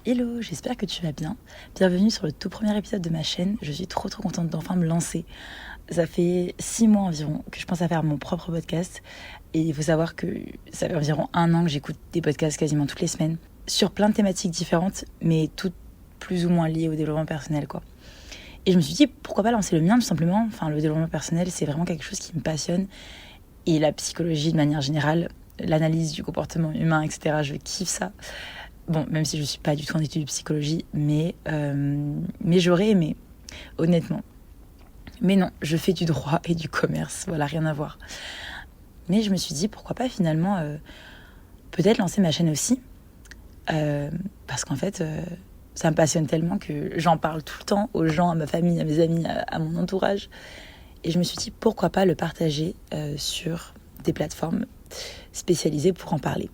Hello, j'espère que tu vas bien. Bienvenue sur le tout premier épisode de ma chaîne. Je suis trop contente d'enfin me lancer. Ça fait 6 mois environ que je pense à faire mon propre podcast. Et il faut savoir que ça fait environ 1 an que j'écoute des podcasts quasiment toutes les semaines. Sur plein de thématiques différentes, mais toutes plus ou moins liées au développement personnel, quoi. Et je me suis dit, pourquoi pas lancer le mien, tout simplement. Enfin, le développement personnel, c'est vraiment quelque chose qui me passionne. Et la psychologie, de manière générale, l'analyse du comportement humain, etc., je kiffe ça. Bon, même si je ne suis pas du tout en études de psychologie, mais j'aurais aimé, honnêtement. Mais non, je fais du droit et du commerce, voilà, rien à voir. Mais je me suis dit, pourquoi pas finalement, peut-être lancer ma chaîne aussi, parce qu'en fait, ça me passionne tellement que j'en parle tout le temps aux gens, à ma famille, à mes amis, à mon entourage. Et je me suis dit, pourquoi pas le partager sur des plateformes spécialisées pour en parler.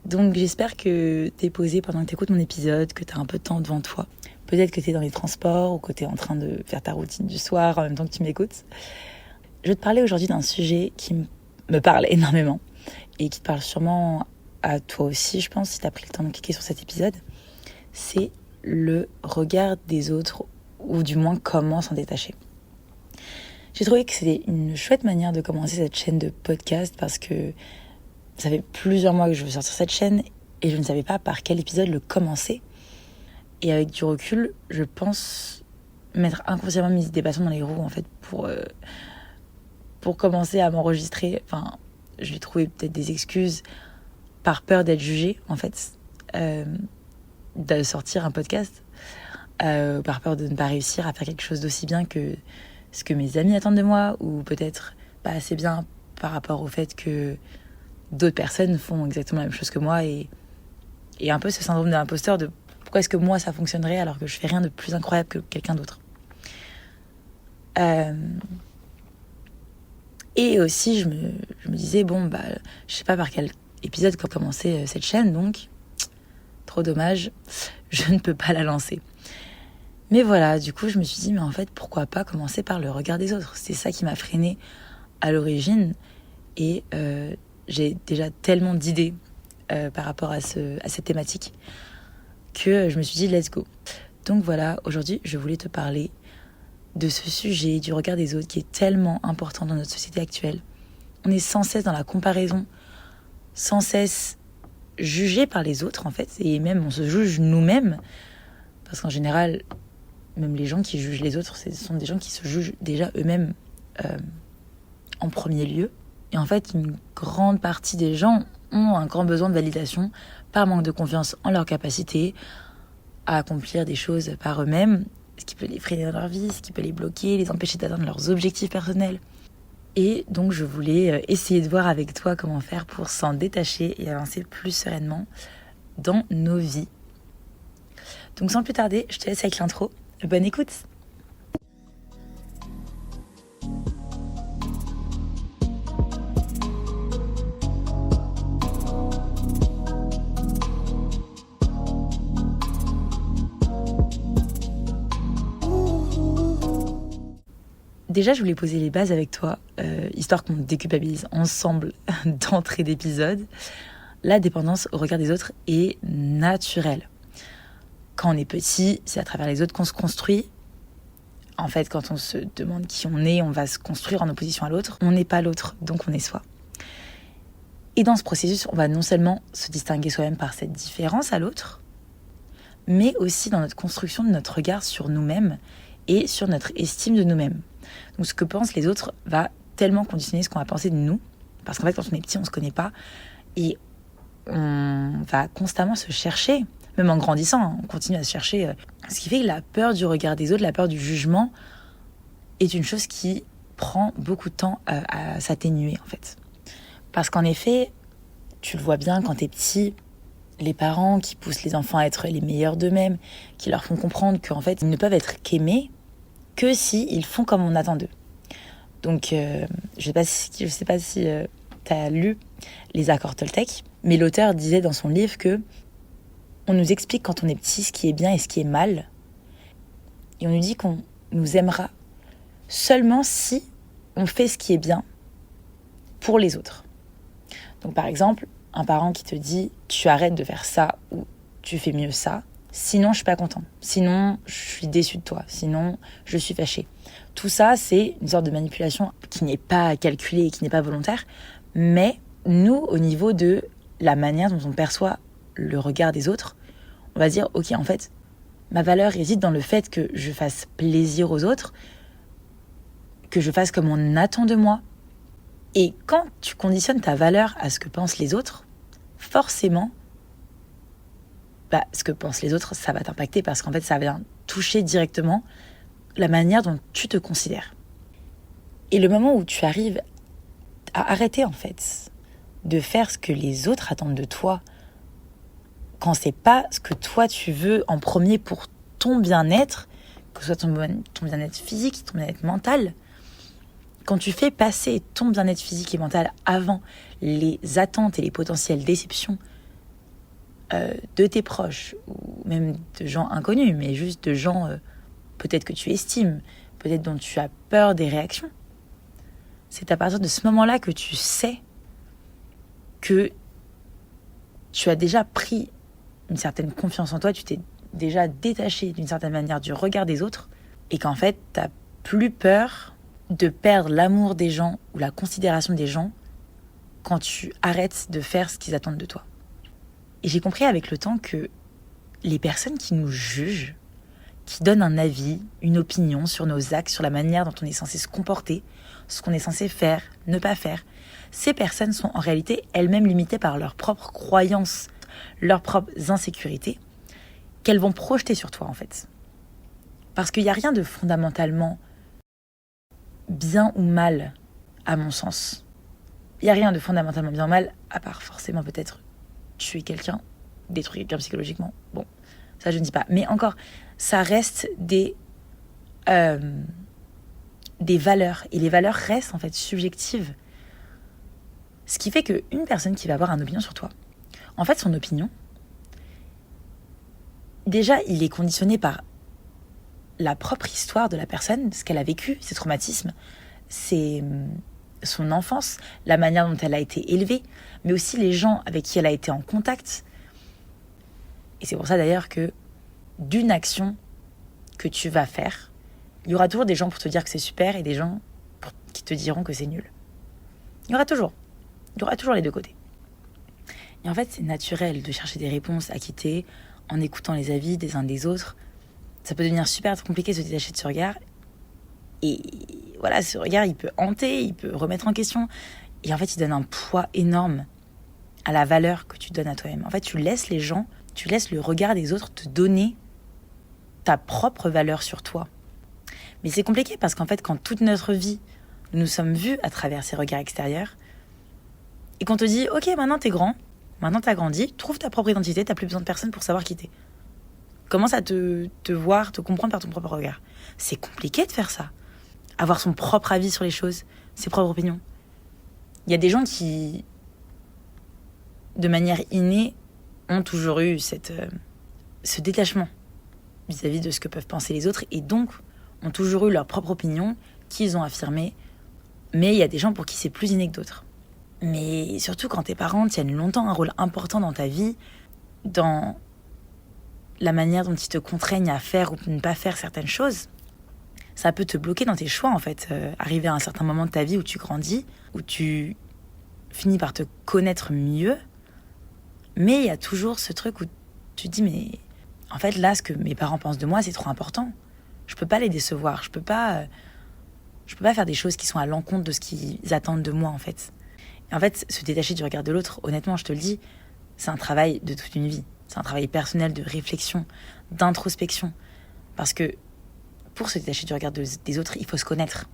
Donc j'espère que t'es posé pendant que t'écoutes mon épisode, que t'as un peu de temps devant toi. Peut-être que t'es dans les transports ou que t'es en train de faire ta routine du soir en même temps que tu m'écoutes. Je vais te parler aujourd'hui d'un sujet qui me parle énormément et qui te parle sûrement à toi aussi, je pense, si t'as pris le temps de cliquer sur cet épisode. C'est le regard des autres, ou du moins comment s'en détacher. J'ai trouvé que c'était une chouette manière de commencer cette chaîne de podcast parce que ça fait plusieurs mois que je veux sortir cette chaîne et je ne savais pas par quel épisode le commencer. Et avec du recul, je pense mettre inconsciemment mis des bâtons dans les roues en fait pour commencer à m'enregistrer. Enfin, je vais trouver peut-être des excuses par peur d'être jugée en fait, de sortir un podcast, par peur de ne pas réussir à faire quelque chose d'aussi bien que ce que mes amis attendent de moi, ou peut-être pas assez bien par rapport au fait que d'autres personnes font exactement la même chose que moi, et un peu ce syndrome de l'imposteur de pourquoi est-ce que moi ça fonctionnerait alors que je fais rien de plus incroyable que quelqu'un d'autre. Et aussi je me disais je sais pas par quel épisode commencer cette chaîne, donc trop dommage, je ne peux pas la lancer. Mais voilà, du coup je me suis dit mais en fait pourquoi pas commencer par le regard des autres. C'est ça qui m'a freinée à l'origine, et j'ai déjà tellement d'idées par rapport à cette thématique que je me suis dit let's go. Donc voilà, aujourd'hui je voulais te parler de ce sujet du regard des autres qui est tellement important dans notre société actuelle. On est sans cesse dans la comparaison, sans cesse jugé par les autres en fait, et même on se juge nous-mêmes, parce qu'en général même les gens qui jugent les autres, ce sont des gens qui se jugent déjà eux-mêmes en premier lieu. Et en fait, une grande partie des gens ont un grand besoin de validation par manque de confiance en leur capacité à accomplir des choses par eux-mêmes, ce qui peut les freiner dans leur vie, ce qui peut les bloquer, les empêcher d'atteindre leurs objectifs personnels. Et donc, je voulais essayer de voir avec toi comment faire pour s'en détacher et avancer plus sereinement dans nos vies. Donc, sans plus tarder, je te laisse avec l'intro. Bonne écoute! Déjà, je voulais poser les bases avec toi, histoire qu'on déculpabilise ensemble d'entrée d'épisode. La dépendance au regard des autres est naturelle. Quand on est petit, c'est à travers les autres qu'on se construit. En fait, quand on se demande qui on est, on va se construire en opposition à l'autre. On n'est pas l'autre, donc on est soi. Et dans ce processus, on va non seulement se distinguer soi-même par cette différence à l'autre, mais aussi dans notre construction de notre regard sur nous-mêmes et sur notre estime de nous-mêmes. Donc ce que pensent les autres va tellement conditionner ce qu'on va penser de nous, parce qu'en fait quand on est petit on se connaît pas et on va constamment se chercher, même en grandissant, on continue à se chercher, ce qui fait que la peur du regard des autres, la peur du jugement est une chose qui prend beaucoup de temps à s'atténuer en fait. Parce qu'en effet, tu le vois bien quand t'es petit, les parents qui poussent les enfants à être les meilleurs d'eux-mêmes, qui leur font comprendre qu'en fait ils ne peuvent être qu'aimés que si ils font comme on attend d'eux. Donc, je sais pas si tu as lu les accords Toltec, mais l'auteur disait dans son livre que on nous explique quand on est petit ce qui est bien et ce qui est mal, et on nous dit qu'on nous aimera seulement si on fait ce qui est bien pour les autres. Donc, par exemple, un parent qui te dit tu arrêtes de faire ça ou tu fais mieux ça, Sinon, je suis pas content. Sinon, je suis déçu de toi. Sinon, je suis fâché. Tout ça, c'est une sorte de manipulation qui n'est pas calculée et qui n'est pas volontaire. Mais nous, au niveau de la manière dont on perçoit le regard des autres, on va dire, ok, en fait, ma valeur réside dans le fait que je fasse plaisir aux autres, que je fasse comme on attend de moi. Et quand tu conditionnes ta valeur à ce que pensent les autres, forcément, ce que pensent les autres, ça va t'impacter parce qu'en fait, ça vient toucher directement la manière dont tu te considères. Et le moment où tu arrives à arrêter, en fait, de faire ce que les autres attendent de toi, quand c'est pas ce que toi tu veux en premier pour ton bien-être, que ce soit ton bien-être physique, ton bien-être mental, quand tu fais passer ton bien-être physique et mental avant les attentes et les potentielles déceptions de tes proches, ou même de gens inconnus, mais juste de gens peut-être que tu estimes, peut-être dont tu as peur des réactions, c'est à partir de ce moment-là que tu sais que tu as déjà pris une certaine confiance en toi, tu t'es déjà détaché d'une certaine manière du regard des autres, et qu'en fait, tu n'as plus peur de perdre l'amour des gens ou la considération des gens quand tu arrêtes de faire ce qu'ils attendent de toi. Et j'ai compris avec le temps que les personnes qui nous jugent, qui donnent un avis, une opinion sur nos actes, sur la manière dont on est censé se comporter, ce qu'on est censé faire, ne pas faire, ces personnes sont en réalité elles-mêmes limitées par leurs propres croyances, leurs propres insécurités, qu'elles vont projeter sur toi en fait. Parce qu'il n'y a rien de fondamentalement bien ou mal, à mon sens. Il n'y a rien de fondamentalement bien ou mal, à part forcément peut-être tuer quelqu'un, détruire quelqu'un psychologiquement. Bon, ça je ne dis pas. Mais encore, ça reste des valeurs. Et les valeurs restent en fait subjectives. Ce qui fait qu'une personne qui va avoir une opinion sur toi, en fait son opinion, déjà il est conditionné par la propre histoire de la personne, ce qu'elle a vécu, ses traumatismes, son enfance, la manière dont elle a été élevée, mais aussi les gens avec qui elle a été en contact. Et c'est pour ça d'ailleurs que d'une action que tu vas faire, il y aura toujours des gens pour te dire que c'est super et des gens qui te diront que c'est nul. Il y aura toujours les deux côtés. Et en fait, c'est naturel de chercher des réponses à quitter en écoutant les avis des uns des autres. Ça peut devenir super compliqué de se détacher de ce regard. Et voilà, ce regard, il peut hanter, il peut remettre en question. Et en fait, il donne un poids énorme à la valeur que tu donnes à toi-même. En fait, tu laisses les gens, tu laisses le regard des autres te donner ta propre valeur sur toi. Mais c'est compliqué parce qu'en fait, quand toute notre vie, nous sommes vus à travers ces regards extérieurs, et qu'on te dit, ok, maintenant t'es grand, maintenant t'as grandi, trouve ta propre identité, t'as plus besoin de personne pour savoir qui t'es. Commence à te voir, te comprendre par ton propre regard. C'est compliqué de faire ça. Avoir son propre avis sur les choses, ses propres opinions. Il y a des gens qui, de manière innée, ont toujours eu ce détachement vis-à-vis de ce que peuvent penser les autres et donc ont toujours eu leur propre opinion qu'ils ont affirmée. Mais il y a des gens pour qui c'est plus inné que d'autres. Mais surtout quand tes parents tiennent longtemps un rôle important dans ta vie, dans la manière dont ils te contraignent à faire ou ne pas faire certaines choses, ça peut te bloquer dans tes choix en fait. Arriver à un certain moment de ta vie où tu grandis, où tu finis par te connaître mieux, mais il y a toujours ce truc où tu te dis mais en fait là ce que mes parents pensent de moi c'est trop important. Je peux pas les décevoir, je peux pas faire des choses qui sont à l'encontre de ce qu'ils attendent de moi en fait. Et en fait, se détacher du regard de l'autre, honnêtement, je te le dis, c'est un travail de toute une vie. C'est un travail personnel de réflexion, d'introspection. Parce que pour se détacher du regard des autres, il faut se connaître.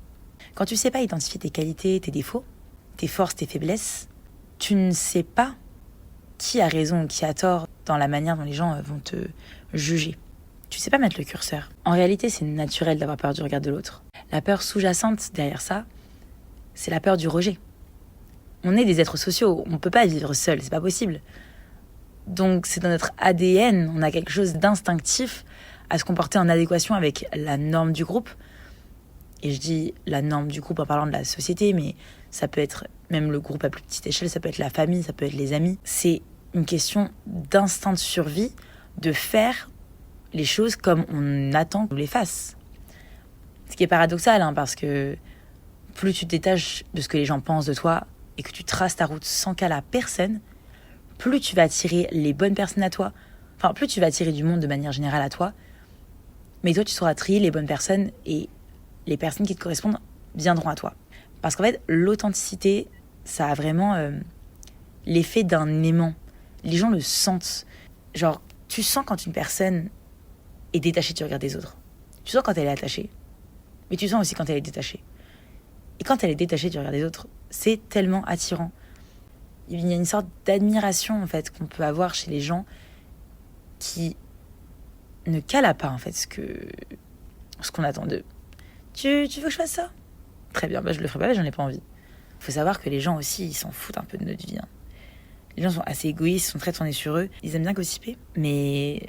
Quand tu ne sais pas identifier tes qualités, tes défauts, tes forces, tes faiblesses, tu ne sais pas qui a raison ou qui a tort dans la manière dont les gens vont te juger. Tu ne sais pas mettre le curseur. En réalité, c'est naturel d'avoir peur du regard de l'autre. La peur sous-jacente derrière ça, c'est la peur du rejet. On est des êtres sociaux, on ne peut pas vivre seul, c'est pas possible. Donc c'est dans notre ADN, on a quelque chose d'instinctif à se comporter en adéquation avec la norme du groupe. Et je dis la norme du groupe en parlant de la société, mais ça peut être même le groupe à plus petite échelle, ça peut être la famille, ça peut être les amis. C'est une question d'instinct de survie, de faire les choses comme on attend qu'on les fasse. Ce qui est paradoxal, parce que plus tu te détaches de ce que les gens pensent de toi et que tu traces ta route sans cale à personne, plus tu vas attirer les bonnes personnes à toi. Enfin, plus tu vas attirer du monde de manière générale à toi. Mais toi, tu sauras trier les bonnes personnes et les personnes qui te correspondent viendront à toi. Parce qu'en fait, l'authenticité, ça a vraiment l'effet d'un aimant. Les gens le sentent. Genre, tu sens quand une personne est détachée du regard des autres. Tu sens quand elle est attachée. Mais tu sens aussi quand elle est détachée. Et quand elle est détachée du regard des autres, c'est tellement attirant. Il y a une sorte d'admiration, en fait, qu'on peut avoir chez les gens qui ne calent pas, en fait, ce qu'on attend d'eux. Tu veux que je fasse ça ? Très bien, je le ferai pas, j'en ai pas envie. Il faut savoir que les gens aussi, ils s'en foutent un peu de notre vie. Les gens sont assez égoïstes, sont très tournés sur eux. Ils aiment bien gossiper. Mais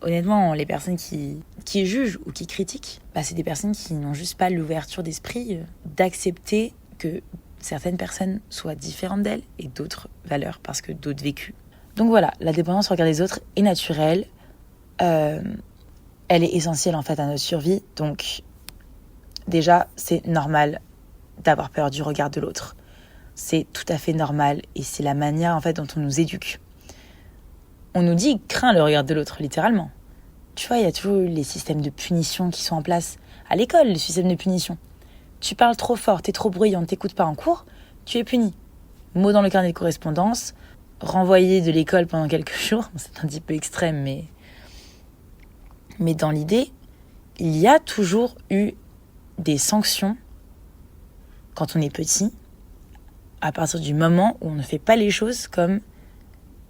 honnêtement, les personnes qui jugent ou qui critiquent, c'est des personnes qui n'ont juste pas l'ouverture d'esprit d'accepter que certaines personnes soient différentes d'elles et d'autres valeurs parce que d'autres vécus. Donc voilà, la dépendance au regard des autres est naturelle. Elle est essentielle en fait à notre survie. Donc déjà, c'est normal d'avoir peur du regard de l'autre. C'est tout à fait normal et c'est la manière en fait dont on nous éduque. On nous dit crains le regard de l'autre, littéralement. Tu vois, il y a toujours les systèmes de punition qui sont en place. À l'école, les systèmes de punition. Tu parles trop fort, t'es trop bruyant, t'écoutes pas en cours, tu es puni. Mot dans le carnet de correspondance, renvoyé de l'école pendant quelques jours. C'est un petit peu extrême, mais dans l'idée, il y a toujours eu des sanctions quand on est petit, à partir du moment où on ne fait pas les choses comme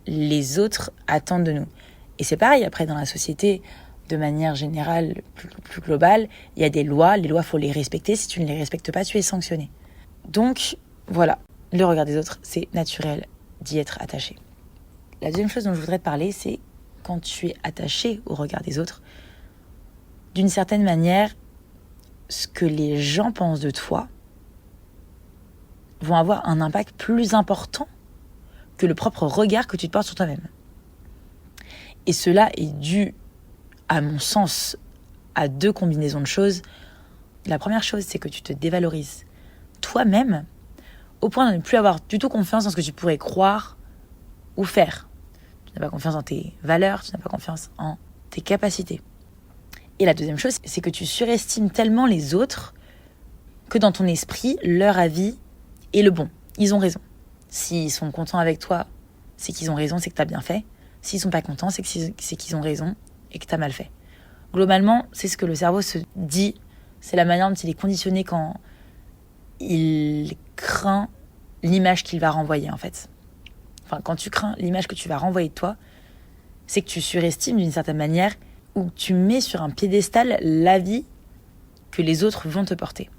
les autres attendent de nous. Et c'est pareil, après, dans la société, de manière générale, plus globale, il y a des lois. Les lois, il faut les respecter. Si tu ne les respectes pas, tu es sanctionné. Donc, voilà, le regard des autres, c'est naturel d'y être attaché. La deuxième chose dont je voudrais te parler, c'est quand tu es attaché au regard des autres, d'une certaine manière, ce que les gens pensent de toi vont avoir un impact plus important que le propre regard que tu te portes sur toi-même. Et cela est dû, à mon sens, à deux combinaisons de choses. La première chose, c'est que tu te dévalorises toi-même au point de ne plus avoir du tout confiance dans ce que tu pourrais croire ou faire. Tu n'as pas confiance en tes valeurs, tu n'as pas confiance en tes capacités. Et la deuxième chose, c'est que tu surestimes tellement les autres que dans ton esprit, leur avis est le bon. Ils ont raison. S'ils sont contents avec toi, c'est qu'ils ont raison, c'est que tu as bien fait. S'ils sont pas contents, c'est qu'ils ont raison et que tu as mal fait. Globalement, c'est ce que le cerveau se dit. C'est la manière dont il est conditionné quand il craint l'image qu'il va renvoyer, en fait. Enfin, quand tu crains l'image que tu vas renvoyer de toi, c'est que tu surestimes d'une certaine manière ou tu mets sur un piédestal l'avis que les autres vont te porter.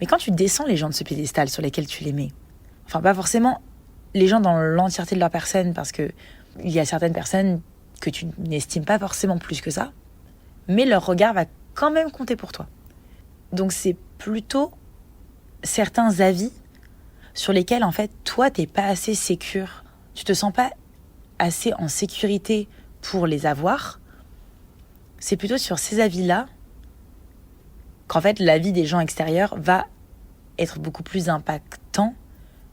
Mais quand tu descends les gens de ce piédestal sur lesquels tu les mets, enfin pas forcément les gens dans l'entièreté de leur personne, parce que il y a certaines personnes que tu n'estimes pas forcément plus que ça, mais leur regard va quand même compter pour toi. Donc c'est plutôt certains avis sur lesquels en fait toi t'es pas assez sécure, tu te sens pas assez en sécurité pour les avoir. C'est plutôt sur ces avis-là qu'en fait l'avis des gens extérieurs va être beaucoup plus impactant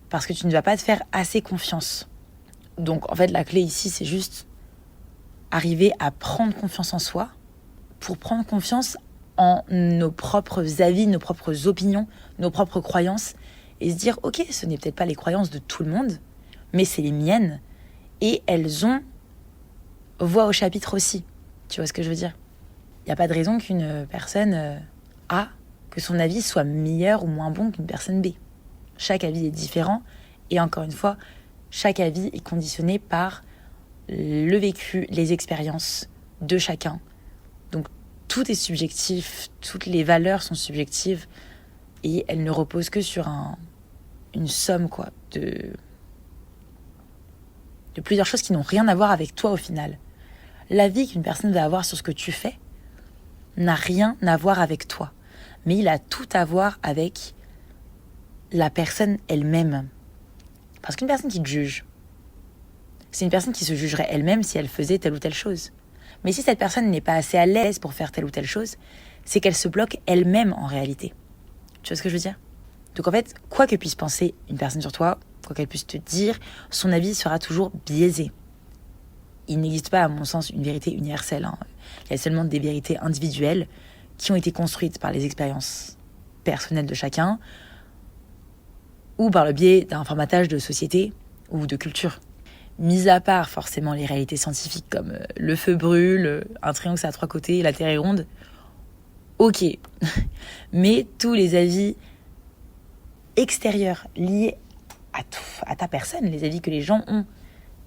parce que tu ne vas pas te faire assez confiance. Donc en fait la clé ici c'est juste arriver à prendre confiance en soi pour prendre confiance en nos propres avis, nos propres opinions, nos propres croyances et se dire ok, ce n'est peut-être pas les croyances de tout le monde, mais c'est les miennes et elles ont voix au chapitre aussi. Tu vois ce que je veux dire ? Il n'y a pas de raison qu'une personne A, que son avis soit meilleur ou moins bon qu'une personne B. Chaque avis est différent et encore une fois, chaque avis est conditionné par le vécu, les expériences de chacun. Donc tout est subjectif, toutes les valeurs sont subjectives et elles ne reposent que sur une somme de plusieurs choses qui n'ont rien à voir avec toi au final. L'avis qu'une personne va avoir sur ce que tu fais n'a rien à voir avec toi, mais il a tout à voir avec la personne elle-même. Parce qu'une personne qui te juge, c'est une personne qui se jugerait elle-même si elle faisait telle ou telle chose. Mais si cette personne n'est pas assez à l'aise pour faire telle ou telle chose, c'est qu'elle se bloque elle-même en réalité. Tu vois ce que je veux dire ? Donc en fait, quoi que puisse penser une personne sur toi, quoi qu'elle puisse te dire, son avis sera toujours biaisé. Il n'existe pas, à mon sens, une vérité universelle. Il y a seulement des vérités individuelles qui ont été construites par les expériences personnelles de chacun ou par le biais d'un formatage de société ou de culture. Mis à part forcément les réalités scientifiques comme le feu brûle, un triangle c'est à 3 côtés, la Terre est ronde, ok. Mais tous les avis extérieurs liés à ta personne, les avis que les gens ont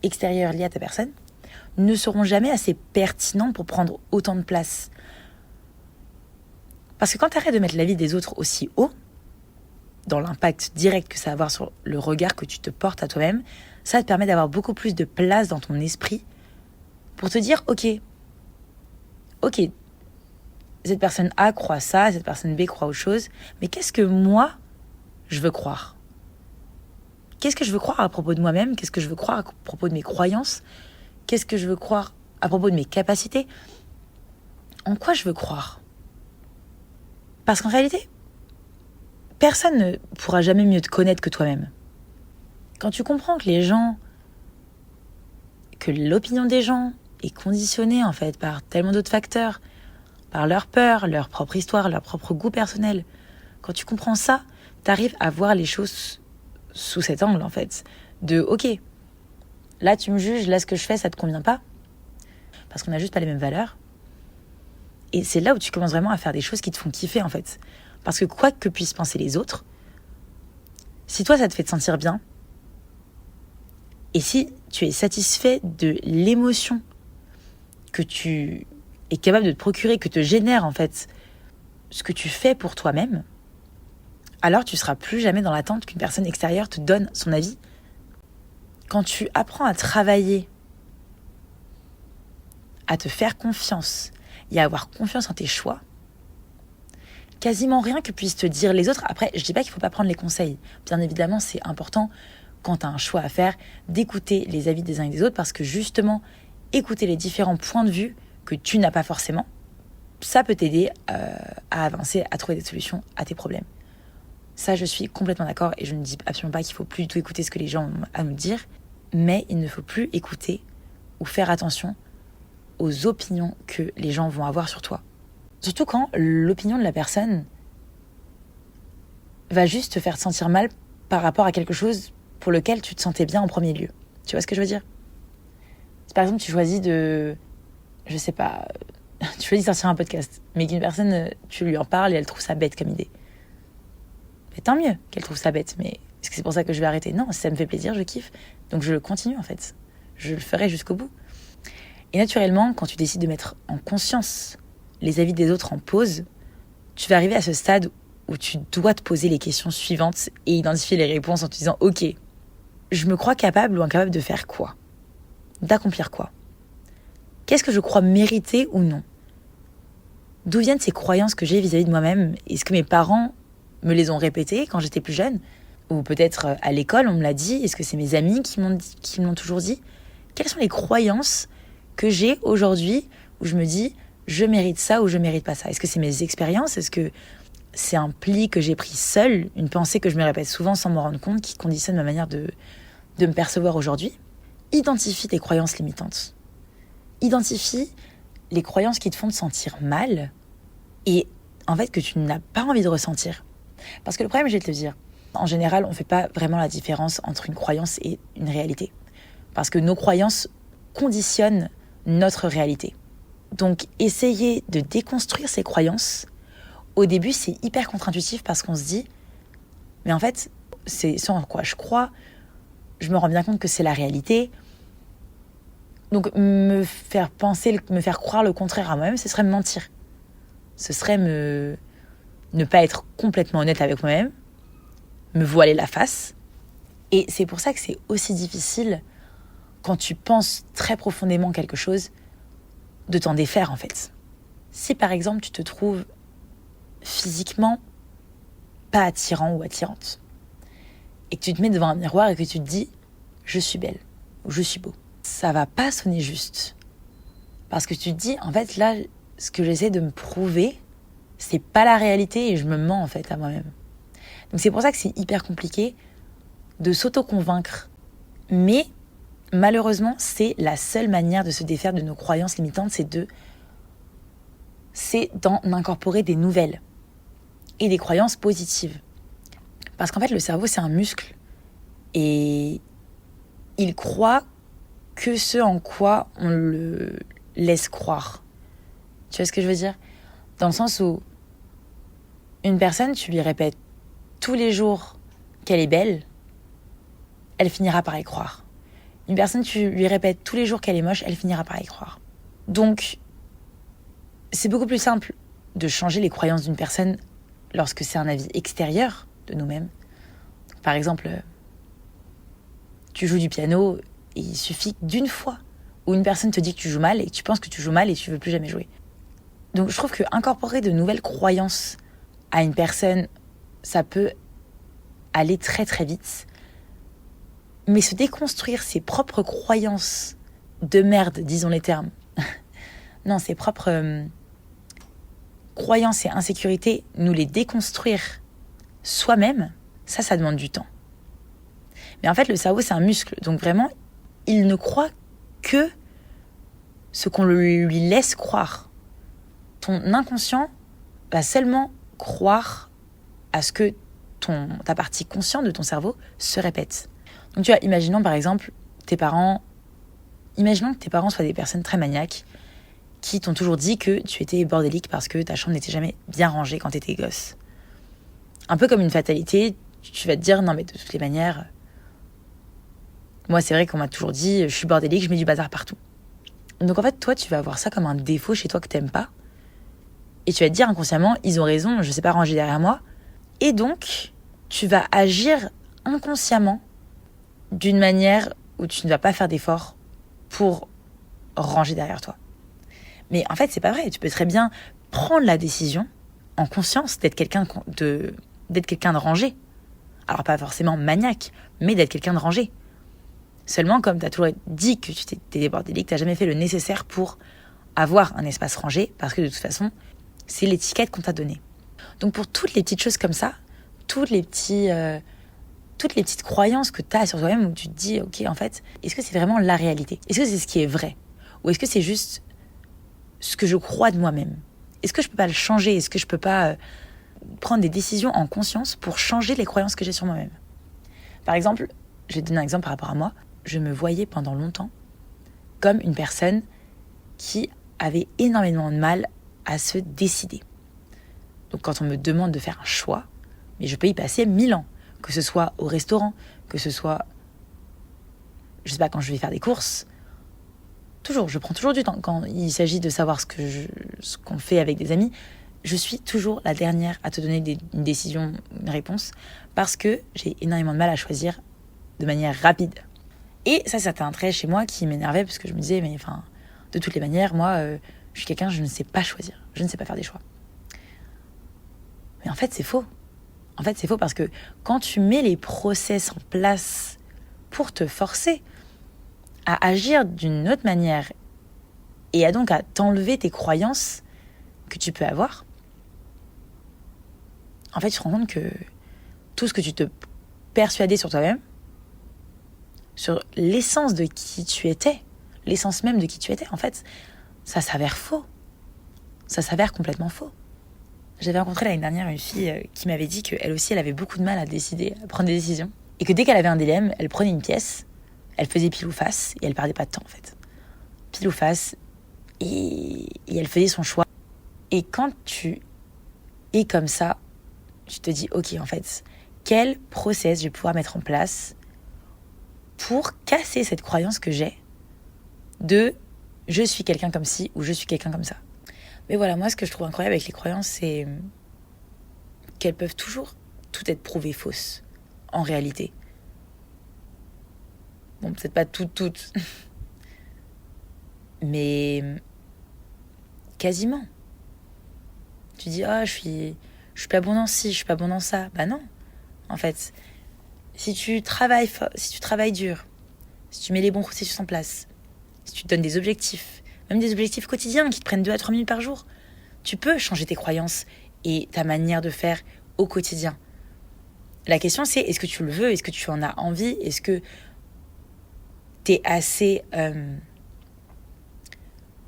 extérieurs liés à ta personne, ne seront jamais assez pertinents pour prendre autant de place. Parce que quand tu arrêtes de mettre l'avis des autres aussi haut, dans l'impact direct que ça va avoir sur le regard que tu te portes à toi-même, ça te permet d'avoir beaucoup plus de place dans ton esprit pour te dire, ok, cette personne A croit ça, cette personne B croit autre chose, mais qu'est-ce que moi, je veux croire ? Qu'est-ce que je veux croire à propos de moi-même ? Qu'est-ce que je veux croire à propos de mes croyances ? Qu'est-ce que je veux croire à propos de mes capacités ? En quoi je veux croire ? Parce qu'en réalité, personne ne pourra jamais mieux te connaître que toi-même. Quand tu comprends que l'opinion des gens est conditionnée en fait par tellement d'autres facteurs, par leur peur, leur propre histoire, leur propre goût personnel, quand tu comprends ça, tu arrives à voir les choses sous cet angle en fait, de ok, là tu me juges, là ce que je fais ça te convient pas, parce qu'on n'a juste pas les mêmes valeurs. Et c'est là où tu commences vraiment à faire des choses qui te font kiffer en fait. Parce que quoi que puissent penser les autres, si toi ça te fait te sentir bien, et si tu es satisfait de l'émotion que tu es capable de te procurer, que te génère en fait ce que tu fais pour toi-même, alors tu seras plus jamais dans l'attente qu'une personne extérieure te donne son avis. Quand tu apprends à travailler, à te faire confiance et à avoir confiance en tes choix, quasiment rien que puissent te dire les autres. Après, je dis pas qu'il faut pas prendre les conseils. Bien évidemment, c'est important quand tu as un choix à faire d'écouter les avis des uns et des autres parce que justement, écouter les différents points de vue que tu n'as pas forcément, ça peut t'aider à avancer, à trouver des solutions à tes problèmes. Ça, je suis complètement d'accord et je ne dis absolument pas qu'il faut plus du tout écouter ce que les gens ont à nous dire, mais il ne faut plus écouter ou faire attention aux opinions que les gens vont avoir sur toi. Surtout quand l'opinion de la personne va juste te faire te sentir mal par rapport à quelque chose pour lequel tu te sentais bien en premier lieu. Tu vois ce que je veux dire ? Si par exemple tu choisis tu choisis de sortir un podcast, mais qu'une personne, tu lui en parles et elle trouve ça bête comme idée. Mais tant mieux qu'elle trouve ça bête, mais est-ce que c'est pour ça que je vais arrêter ? Non, si ça me fait plaisir, je kiffe. Donc je continue en fait. Je le ferai jusqu'au bout. Et naturellement, quand tu décides de mettre en conscience les avis des autres en pause, tu vas arriver à ce stade où tu dois te poser les questions suivantes et identifier les réponses en te disant « Ok, je me crois capable ou incapable de faire quoi ? D'accomplir quoi ? Qu'est-ce que je crois mériter ou non ? D'où viennent ces croyances que j'ai vis-à-vis de moi-même ? Est-ce que mes parents me les ont répétées quand j'étais plus jeune ? Ou peut-être à l'école, on me l'a dit ? Est-ce que c'est mes amis qui me l'ont toujours dit ? Quelles sont les croyances que j'ai aujourd'hui où je me dis je mérite ça ou je mérite pas ça ? Est-ce que c'est mes expériences ? Est-ce que c'est un pli que j'ai pris seul, une pensée que je me répète souvent sans m'en rendre compte, qui conditionne ma manière de me percevoir aujourd'hui ? Identifie tes croyances limitantes. Identifie les croyances qui te font te sentir mal et en fait que tu n'as pas envie de ressentir. Parce que le problème, je vais te le dire, en général, on ne fait pas vraiment la différence entre une croyance et une réalité. Parce que nos croyances conditionnent notre réalité. Donc, essayer de déconstruire ces croyances, au début, c'est hyper contre-intuitif parce qu'on se dit, mais en fait, c'est ce en quoi je crois, je me rends bien compte que c'est la réalité. Donc, me faire croire le contraire à moi-même, ce serait me mentir. Ce serait ne pas être complètement honnête avec moi-même, me voiler la face. Et c'est pour ça que c'est aussi difficile, quand tu penses très profondément quelque chose, de t'en défaire en fait. Si par exemple tu te trouves physiquement pas attirant ou attirante, et que tu te mets devant un miroir et que tu te dis « je suis belle » ou « je suis beau », ça va pas sonner juste. Parce que tu te dis, en fait, là, ce que j'essaie de me prouver, c'est pas la réalité et je me mens, en fait, à moi-même. Donc c'est pour ça que c'est hyper compliqué de s'auto-convaincre. Mais malheureusement, c'est la seule manière de se défaire de nos croyances limitantes, c'est d'en incorporer des nouvelles et des croyances positives. Parce qu'en fait, le cerveau, c'est un muscle. Et il croit que ce en quoi on le laisse croire. Tu vois ce que je veux dire ? Dans le sens où une personne, tu lui répètes tous les jours qu'elle est belle, elle finira par y croire. Une personne, tu lui répètes tous les jours qu'elle est moche, elle finira par y croire. Donc, c'est beaucoup plus simple de changer les croyances d'une personne lorsque c'est un avis extérieur de nous-mêmes. Par exemple, tu joues du piano et il suffit d'une fois où une personne te dit que tu joues mal et que tu penses que tu joues mal et que tu veux plus jamais jouer. Donc je trouve que incorporer de nouvelles croyances à une personne, ça peut aller très très vite. Mais se déconstruire ses propres croyances de merde, disons les termes, non, ses propres croyances et insécurités, nous les déconstruire soi-même, ça demande du temps. Mais en fait, le cerveau, c'est un muscle. Donc vraiment, il ne croit que ce qu'on lui laisse croire. Ton inconscient va seulement croire à ce que ta partie consciente de ton cerveau se répète. Donc tu vois, imaginons que tes parents soient des personnes très maniaques qui t'ont toujours dit que tu étais bordélique parce que ta chambre n'était jamais bien rangée quand tu étais gosse. Un peu comme une fatalité, tu vas te dire, non mais de toutes les manières, moi c'est vrai qu'on m'a toujours dit, je suis bordélique, je mets du bazar partout. Donc en fait, toi tu vas avoir ça comme un défaut chez toi que t'aimes pas, et tu vas te dire inconsciemment, ils ont raison, je sais pas ranger derrière moi, et donc tu vas agir inconsciemment d'une manière où tu ne vas pas faire d'efforts pour ranger derrière toi. Mais en fait, c'est pas vrai. Tu peux très bien prendre la décision en conscience d'être quelqu'un de rangé. Alors pas forcément maniaque, mais d'être quelqu'un de rangé. Seulement, comme tu as toujours dit que tu t'es bordélique, tu n'as jamais fait le nécessaire pour avoir un espace rangé, parce que de toute façon, c'est l'étiquette qu'on t'a donnée. Donc pour toutes les petites choses comme ça, toutes les petites croyances que tu as sur toi-même, où tu te dis, ok, en fait, est-ce que c'est vraiment la réalité ? Est-ce que c'est ce qui est vrai ? Ou est-ce que c'est juste ce que je crois de moi-même ? Est-ce que je peux pas le changer ? Est-ce que je peux pas prendre des décisions en conscience pour changer les croyances que j'ai sur moi-même ? Par exemple, je vais te donner un exemple par rapport à moi. Je me voyais pendant longtemps comme une personne qui avait énormément de mal à se décider. Donc quand on me demande de faire un choix, mais je peux y passer 1000 ans. Que ce soit au restaurant, que ce soit, je sais pas, quand je vais faire des courses. Toujours, je prends toujours du temps. Quand il s'agit de savoir ce qu'on fait avec des amis, je suis toujours la dernière à te donner une décision, une réponse, parce que j'ai énormément de mal à choisir de manière rapide. Et ça, c'était un trait chez moi qui m'énervait, parce que je me disais, mais enfin, de toutes les manières, moi, je suis quelqu'un, je ne sais pas choisir, je ne sais pas faire des choix. Mais en fait, c'est faux. En fait, c'est faux parce que quand tu mets les process en place pour te forcer à agir d'une autre manière et donc à t'enlever tes croyances que tu peux avoir, en fait, tu te rends compte que tout ce que tu te persuadais sur toi-même, sur l'essence de qui tu étais, l'essence même de qui tu étais, en fait, ça s'avère faux. Ça s'avère complètement faux. J'avais rencontré l'année dernière une fille qui m'avait dit qu'elle aussi, elle avait beaucoup de mal à décider, à prendre des décisions. Et que dès qu'elle avait un dilemme, elle prenait une pièce, elle faisait pile ou face, et elle perdait pas de temps, en fait. Pile ou face, et elle faisait son choix. Et quand tu es comme ça, tu te dis, ok, en fait, quel process je vais pouvoir mettre en place pour casser cette croyance que j'ai de « je suis quelqu'un comme ci » ou « je suis quelqu'un comme ça ». Mais voilà, moi, ce que je trouve incroyable avec les croyances, c'est qu'elles peuvent toujours toutes être prouvées fausses, en réalité. Bon, peut-être pas toutes, mais quasiment. Tu dis, je suis pas bon dans ci, je suis pas bon dans ça. Bah non, en fait, si tu travailles dur, si tu mets les bons processus en place, si tu te donnes des objectifs, même des objectifs quotidiens qui te prennent 2 à 3 minutes par jour. Tu peux changer tes croyances et ta manière de faire au quotidien. La question c'est, est-ce que tu le veux? Est-ce que tu en as envie? Est-ce que t'es assez...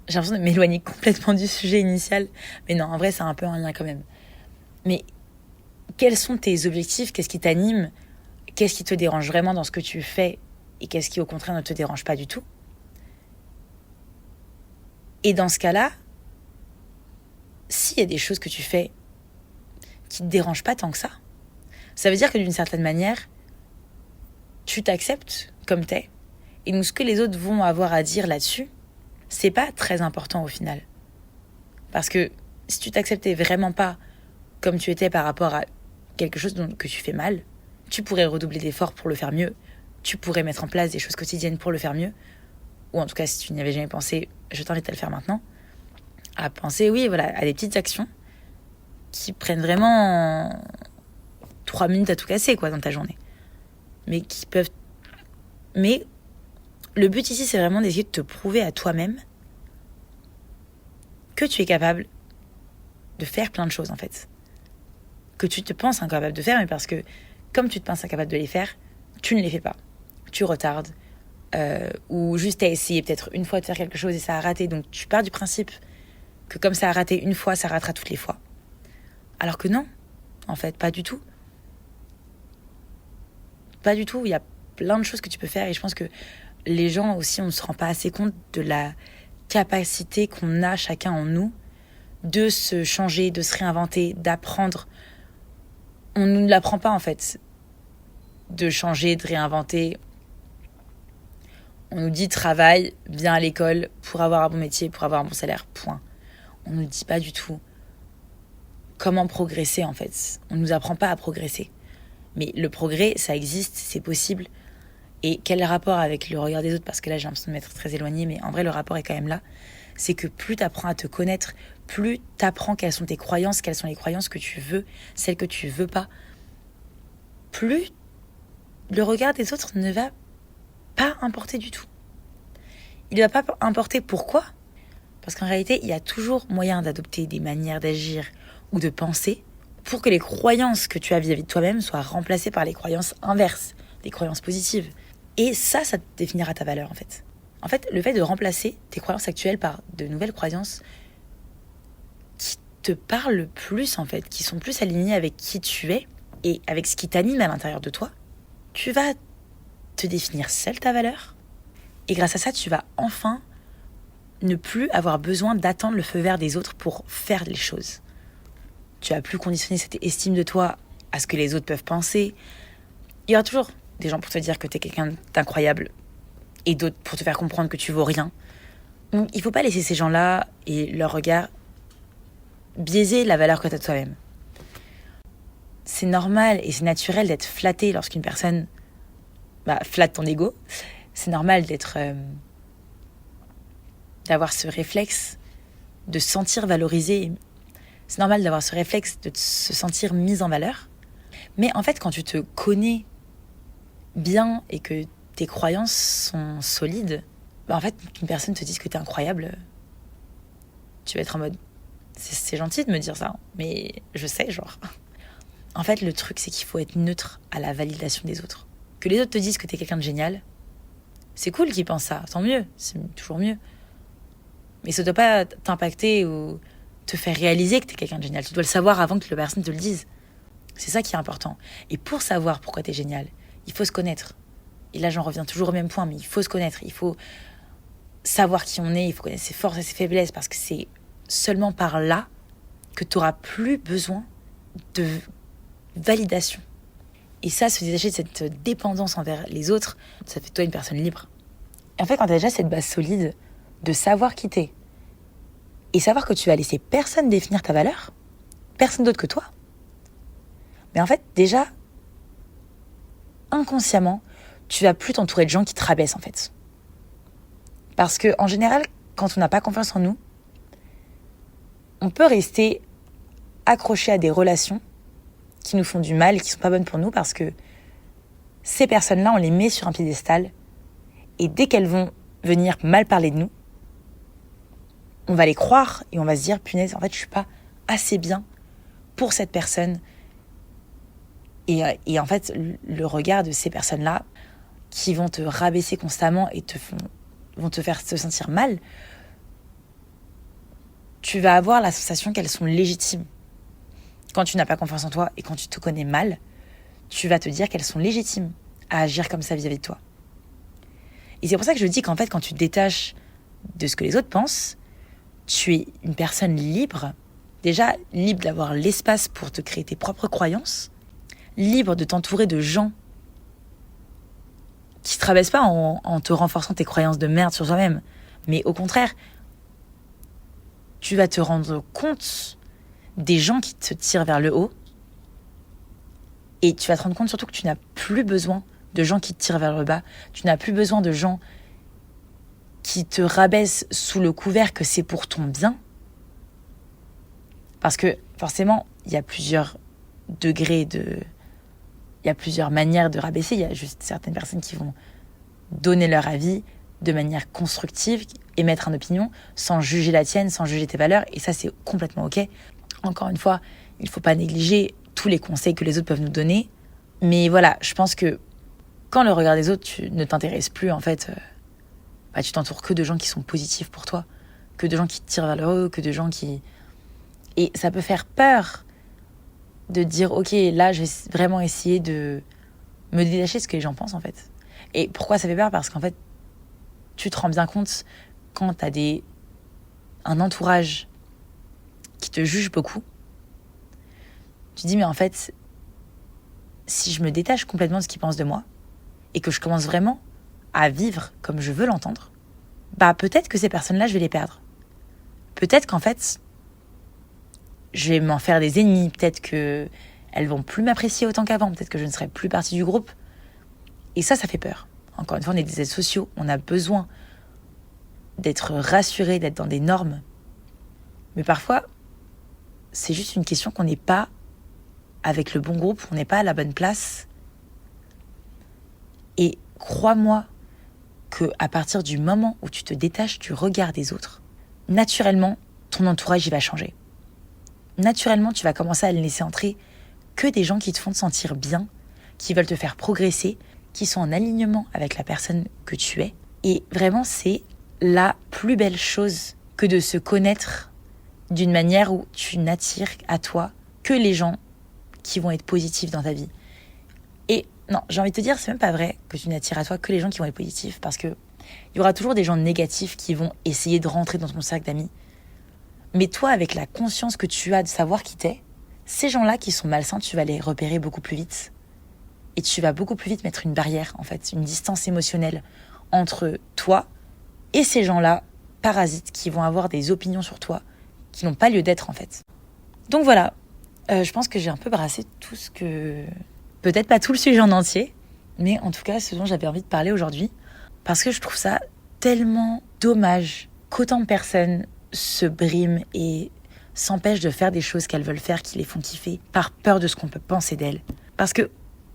J'ai l'impression de m'éloigner complètement du sujet initial. Mais non, en vrai, c'est un peu un lien quand même. Mais quels sont tes objectifs? Qu'est-ce qui t'anime? Qu'est-ce qui te dérange vraiment dans ce que tu fais? Et qu'est-ce qui, au contraire, ne te dérange pas du tout? Et dans ce cas-là, s'il y a des choses que tu fais qui ne te dérangent pas tant que ça veut dire que d'une certaine manière, tu t'acceptes comme t'es. Et donc, ce que les autres vont avoir à dire là-dessus, c'est pas très important au final. Parce que si tu t'acceptais vraiment pas comme tu étais par rapport à quelque chose que tu fais mal, tu pourrais redoubler d'efforts pour le faire mieux. Tu pourrais mettre en place des choses quotidiennes pour le faire mieux. Ou en tout cas, si tu n'y avais jamais pensé, je t'invite à le faire maintenant. À penser, oui, voilà, à des petites actions qui prennent vraiment 3 minutes à tout casser, quoi, dans ta journée. Mais qui peuvent... Mais le but ici, c'est vraiment d'essayer de te prouver à toi-même que tu es capable de faire plein de choses, en fait. Que tu te penses incapable de faire, mais parce que, comme tu te penses incapable de les faire, tu ne les fais pas. Tu retardes. Ou juste t'as essayé peut-être une fois de faire quelque chose et ça a raté. Donc tu pars du principe que comme ça a raté une fois, ça ratera toutes les fois. Alors que non, en fait, pas du tout. Pas du tout. Il y a plein de choses que tu peux faire et je pense que les gens aussi, on ne se rend pas assez compte de la capacité qu'on a chacun en nous de se changer, de se réinventer, d'apprendre. On ne nous l'apprend pas en fait, de changer, de réinventer. On nous dit travaille, viens à l'école pour avoir un bon métier, pour avoir un bon salaire, point. On ne nous dit pas du tout comment progresser en fait. On ne nous apprend pas à progresser. Mais le progrès, ça existe, c'est possible. Et quel rapport avec le regard des autres? Parce que là, j'ai l'impression de m'être très éloignée, mais en vrai, le rapport est quand même là. C'est que plus tu apprends à te connaître, plus tu apprends quelles sont tes croyances, quelles sont les croyances que tu veux, celles que tu veux pas, plus le regard des autres ne va pas importer du tout. Il ne va pas importer pourquoi? Parce qu'en réalité, il y a toujours moyen d'adopter des manières d'agir ou de penser pour que les croyances que tu as vis-à-vis de toi-même soient remplacées par les croyances inverses, des croyances positives. Et ça te définira ta valeur en fait. En fait, le fait de remplacer tes croyances actuelles par de nouvelles croyances qui te parlent plus en fait, qui sont plus alignées avec qui tu es et avec ce qui t'anime à l'intérieur de toi, tu vas te définir seule ta valeur. Et grâce à ça, tu vas enfin ne plus avoir besoin d'attendre le feu vert des autres pour faire les choses. Tu vas plus conditionner cette estime de toi à ce que les autres peuvent penser. Il y aura toujours des gens pour te dire que tu es quelqu'un d'incroyable et d'autres pour te faire comprendre que tu vaux rien. Donc, il ne faut pas laisser ces gens-là et leur regard biaiser la valeur que tu as de toi-même. C'est normal et c'est naturel d'être flatté lorsqu'une personne flatte ton ego. C'est normal d'avoir ce réflexe de se sentir valorisé. C'est normal d'avoir ce réflexe de se sentir mise en valeur. Mais en fait, quand tu te connais bien et que tes croyances sont solides, en fait, qu'une personne te dise que t'es incroyable, tu vas être en mode c'est gentil de me dire ça, mais je sais, genre. En fait, le truc, c'est qu'il faut être neutre à la validation des autres. Que les autres te disent que t'es quelqu'un de génial, c'est cool qu'ils pensent ça, tant mieux, c'est toujours mieux. Mais ça ne doit pas t'impacter ou te faire réaliser que t'es quelqu'un de génial. Tu dois le savoir avant que la personne te le dise. C'est ça qui est important. Et pour savoir pourquoi t'es génial, il faut se connaître. Et là, j'en reviens toujours au même point, mais il faut se connaître. Il faut savoir qui on est, il faut connaître ses forces et ses faiblesses, parce que c'est seulement par là que tu n'auras plus besoin de validation. Et ça, se détacher de cette dépendance envers les autres, ça fait de toi une personne libre. Et en fait, quand tu as déjà cette base solide de savoir qui t'es, et savoir que tu vas laisser personne définir ta valeur, personne d'autre que toi, mais en fait, déjà, inconsciemment, tu vas plus t'entourer de gens qui te rabaissent, en fait. Parce que, en général, quand on n'a pas confiance en nous, on peut rester accroché à des relations qui nous font du mal, qui sont pas bonnes pour nous, parce que ces personnes-là, on les met sur un piédestal, et dès qu'elles vont venir mal parler de nous, on va les croire et on va se dire, punaise, en fait, je suis pas assez bien pour cette personne. Et en fait, le regard de ces personnes-là qui vont te rabaisser constamment et vont te faire te sentir mal, tu vas avoir la sensation qu'elles sont légitimes. Quand tu n'as pas confiance en toi et quand tu te connais mal, tu vas te dire qu'elles sont légitimes à agir comme ça vis-à-vis de toi. Et c'est pour ça que je dis qu'en fait, quand tu te détaches de ce que les autres pensent, tu es une personne libre, déjà libre d'avoir l'espace pour te créer tes propres croyances, libre de t'entourer de gens qui ne te rabaissent pas en te renforçant tes croyances de merde sur toi-même, mais au contraire, tu vas te rendre compte des gens qui te tirent vers le haut et tu vas te rendre compte surtout que tu n'as plus besoin de gens qui te tirent vers le bas, tu n'as plus besoin de gens qui te rabaissent sous le couvert que c'est pour ton bien. Parce que forcément, il y a plusieurs degrés il y a plusieurs manières de rabaisser. Il y a juste certaines personnes qui vont donner leur avis de manière constructive, émettre une opinion, sans juger la tienne, sans juger tes valeurs. Et ça, c'est complètement OK. Encore une fois, il ne faut pas négliger tous les conseils que les autres peuvent nous donner. Mais voilà, je pense que quand le regard des autres ne t'intéresse plus, en fait, tu t'entoures que de gens qui sont positifs pour toi, que de gens qui te tirent vers le haut, que de gens qui... Et ça peut faire peur de dire, OK, là, je vais vraiment essayer de me détacher de ce que les gens pensent, en fait. Et pourquoi ça fait peur ? Parce qu'en fait, tu te rends bien compte quand tu as un entourage qui te juge beaucoup. Tu te dis, mais en fait, si je me détache complètement de ce qu'ils pensent de moi et que je commence vraiment à vivre comme je veux l'entendre, peut-être que ces personnes-là, je vais les perdre. Peut-être qu'en fait, je vais m'en faire des ennemis. Peut-être qu'elles vont plus m'apprécier autant qu'avant. Peut-être que je ne serai plus partie du groupe. Et ça fait peur. Encore une fois, on est des êtres sociaux. On a besoin d'être rassurés, d'être dans des normes. Mais parfois, c'est juste une question qu'on n'est pas avec le bon groupe, on n'est pas à la bonne place. Et crois-moi qu'à partir du moment où tu te détaches du regard des autres, naturellement, ton entourage il va changer. Naturellement, tu vas commencer à ne laisser entrer que des gens qui te font te sentir bien, qui veulent te faire progresser, qui sont en alignement avec la personne que tu es. Et vraiment, c'est la plus belle chose que de se connaître d'une manière où tu n'attires à toi que les gens qui vont être positifs dans ta vie. Et non, j'ai envie de te dire, c'est même pas vrai que tu n'attires à toi que les gens qui vont être positifs, parce que il y aura toujours des gens négatifs qui vont essayer de rentrer dans ton cercle d'amis. Mais toi, avec la conscience que tu as de savoir qui t'es, ces gens-là qui sont malsains, tu vas les repérer beaucoup plus vite. Et tu vas beaucoup plus vite mettre une barrière, en fait, une distance émotionnelle entre toi et ces gens-là, parasites, qui vont avoir des opinions sur toi, qui n'ont pas lieu d'être, en fait. Donc voilà, je pense que j'ai un peu brassé tout ce que... Peut-être pas tout le sujet en entier, mais en tout cas, ce dont j'avais envie de parler aujourd'hui, parce que je trouve ça tellement dommage qu'autant de personnes se briment et s'empêchent de faire des choses qu'elles veulent faire, qui les font kiffer, par peur de ce qu'on peut penser d'elles. Parce que,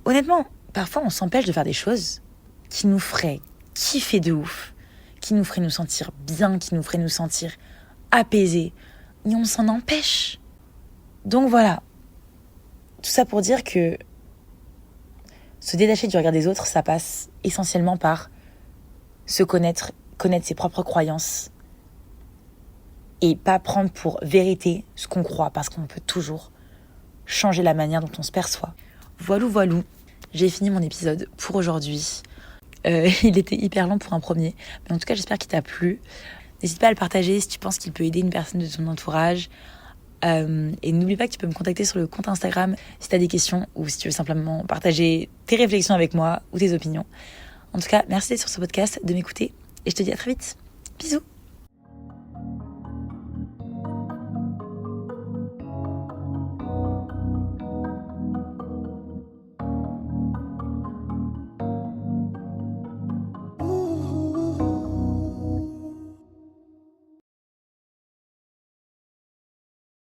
honnêtement, parfois on s'empêche de faire des choses qui nous feraient kiffer de ouf, qui nous feraient nous sentir bien, qui nous feraient nous sentir apaisés, et on s'en empêche. Donc voilà, tout ça pour dire que se détacher du regard des autres, ça passe essentiellement par se connaître ses propres croyances, et pas prendre pour vérité ce qu'on croit, parce qu'on peut toujours changer la manière dont on se perçoit. Voilou, j'ai fini mon épisode pour aujourd'hui. Il était hyper long pour un premier, mais en tout cas j'espère qu'il t'a plu. N'hésite pas à le partager si tu penses qu'il peut aider une personne de ton entourage. Et n'oublie pas que tu peux me contacter sur le compte Instagram si tu as des questions ou si tu veux simplement partager tes réflexions avec moi ou tes opinions. En tout cas, merci d'être sur ce podcast, de m'écouter, et je te dis à très vite. Bisous.